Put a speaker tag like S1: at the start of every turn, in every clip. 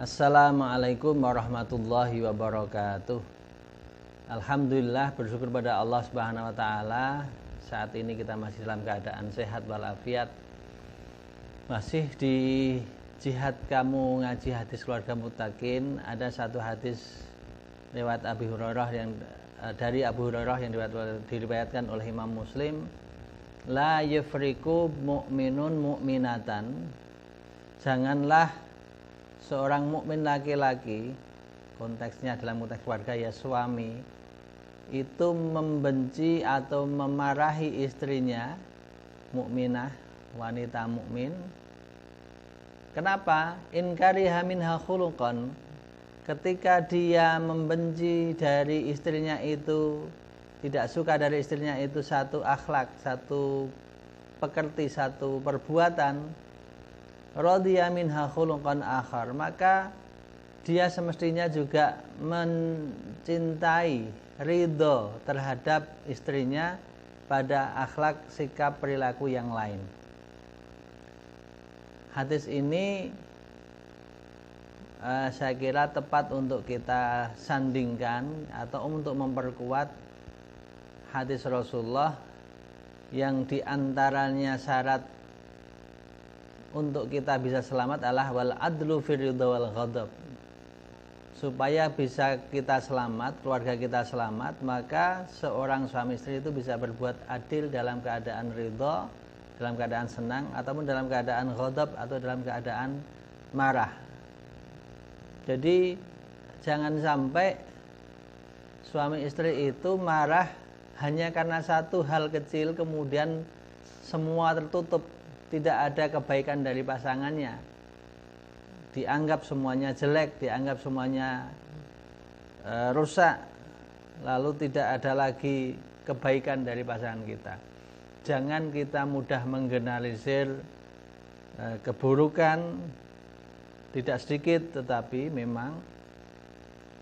S1: Assalamualaikum warahmatullahi wabarakatuh. Alhamdulillah, bersyukur pada Allah Subhanahu wa taala. Saat ini kita masih dalam keadaan sehat walafiat. Masih di jihad kamu ngaji hadis keluarga muttaqin. Ada satu hadis lewat Abi Hurairah dari Abu Hurairah yang diriwayatkan oleh Imam Muslim. La yufriku mu'minun mu'minatan. Janganlah seorang mukmin laki-laki, konteksnya dalam konteks keluarga ya suami, itu membenci atau memarahi istrinya, mukminah, wanita mukmin. Kenapa? In kariha minha khuluqan. Ketika dia membenci dari istrinya itu, tidak suka dari istrinya itu satu akhlak, satu pekerti, satu perbuatan, radhiya minha khuluqan akhar, maka dia semestinya juga mencintai, ridho terhadap istrinya pada akhlak, sikap, perilaku yang lain. Hadis ini saya kira tepat untuk kita sandingkan atau untuk memperkuat hadis Rasulullah yang diantaranya syarat untuk kita bisa selamat adalah wal adlu fir ridha wal ghadab. Supaya bisa kita selamat, keluarga kita selamat, maka seorang suami istri itu bisa berbuat adil dalam keadaan ridha, dalam keadaan senang, ataupun dalam keadaan ghadab atau dalam keadaan marah. Jadi jangan sampai suami istri itu marah hanya karena satu hal kecil kemudian semua tertutup, tidak ada kebaikan dari pasangannya, dianggap semuanya jelek, dianggap semuanya rusak, lalu tidak ada lagi kebaikan dari pasangan kita. Jangan kita mudah menggeneralisir keburukan, tidak sedikit tetapi memang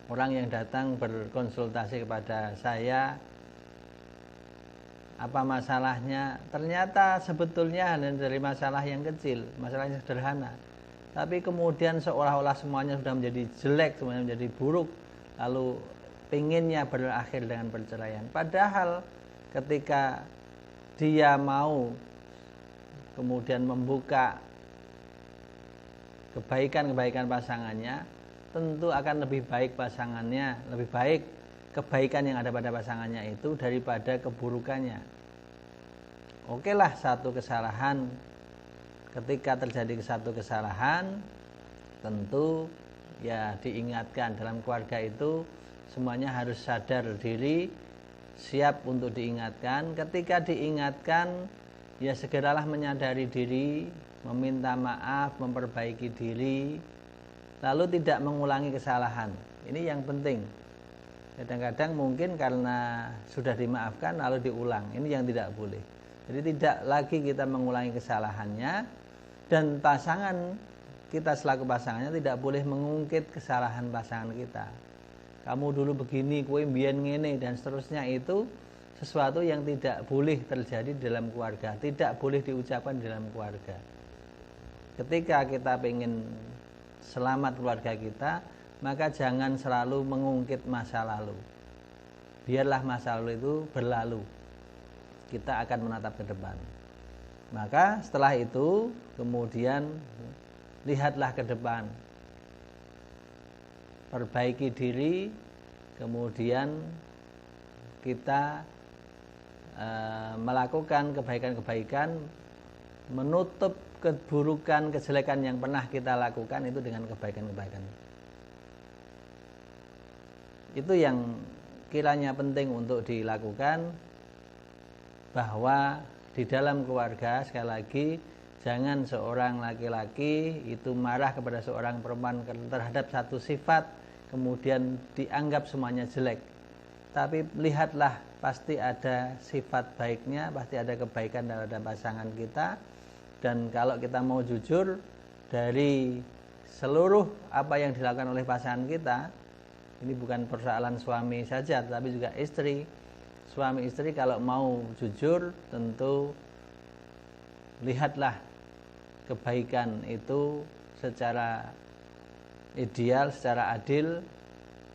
S1: orang yang datang berkonsultasi kepada saya, apa masalahnya, ternyata sebetulnya hanya dari masalah yang kecil, masalah yang sederhana, tapi kemudian seolah-olah semuanya sudah menjadi jelek, semuanya menjadi buruk, lalu pinginnya berakhir dengan perceraian. Padahal ketika dia mau kemudian membuka kebaikan-kebaikan pasangannya, tentu akan lebih baik pasangannya, lebih baik kebaikan yang ada pada pasangannya itu daripada keburukannya. Oke lah, satu kesalahan, ketika terjadi satu kesalahan, tentu ya diingatkan. Dalam keluarga itu semuanya harus sadar diri, siap untuk diingatkan. Ketika diingatkan, ya segeralah menyadari diri, meminta maaf, memperbaiki diri, lalu tidak mengulangi kesalahan. Ini yang penting. Kadang-kadang mungkin karena sudah dimaafkan lalu diulang. Ini yang tidak boleh. Jadi tidak lagi kita mengulangi kesalahannya, dan pasangan kita selaku pasangannya tidak boleh mengungkit kesalahan pasangan kita. Kamu dulu begini, kowe mbiyen ngene, dan seterusnya. Itu sesuatu yang tidak boleh terjadi dalam keluarga, tidak boleh diucapkan dalam keluarga. Ketika kita ingin selamat keluarga kita, maka jangan selalu mengungkit masa lalu. Biarlah masa lalu itu berlalu. Kita akan menatap ke depan. Maka setelah itu kemudian lihatlah ke depan. Perbaiki diri, kemudian kita melakukan kebaikan-kebaikan, menutup keburukan, kejelekan yang pernah kita lakukan itu dengan kebaikan-kebaikan. Itu yang kiranya penting untuk dilakukan, bahwa di dalam keluarga, sekali lagi, jangan seorang laki-laki itu marah kepada seorang perempuan terhadap satu sifat kemudian dianggap semuanya jelek. Tapi lihatlah, pasti ada sifat baiknya, pasti ada kebaikan terhadap pasangan kita. Dan kalau kita mau jujur, dari seluruh apa yang dilakukan oleh pasangan kita, ini bukan persoalan suami saja, tetapi juga istri. Suami istri kalau mau jujur, tentu lihatlah kebaikan itu secara ideal, secara adil.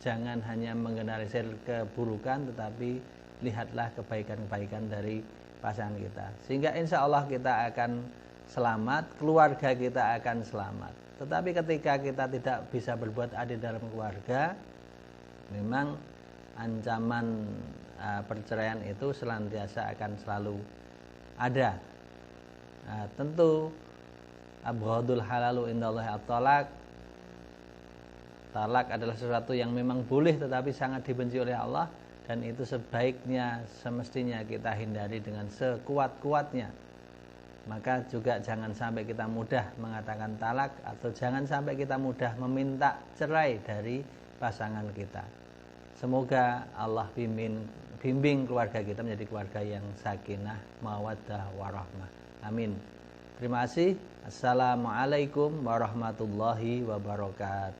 S1: Jangan hanya menggeneralisir keburukan, tetapi lihatlah kebaikan-kebaikan dari pasangan kita. Sehingga insya Allah kita akan selamat, keluarga kita akan selamat. Tetapi ketika kita tidak bisa berbuat adil dalam keluarga, memang ancaman perceraian itu senantiasa akan selalu ada. Tentu abghadul halalu indallahi at-talaq. Talak adalah sesuatu yang memang boleh tetapi sangat dibenci oleh Allah, dan itu sebaiknya semestinya kita hindari dengan sekuat-kuatnya. Maka juga jangan sampai kita mudah mengatakan talak, atau jangan sampai kita mudah meminta cerai dari pasangan kita. Semoga Allah bimbing keluarga kita menjadi keluarga yang sakinah, mawaddah, warahmah. Amin. Terima kasih. Assalamualaikum warahmatullahi wabarakatuh.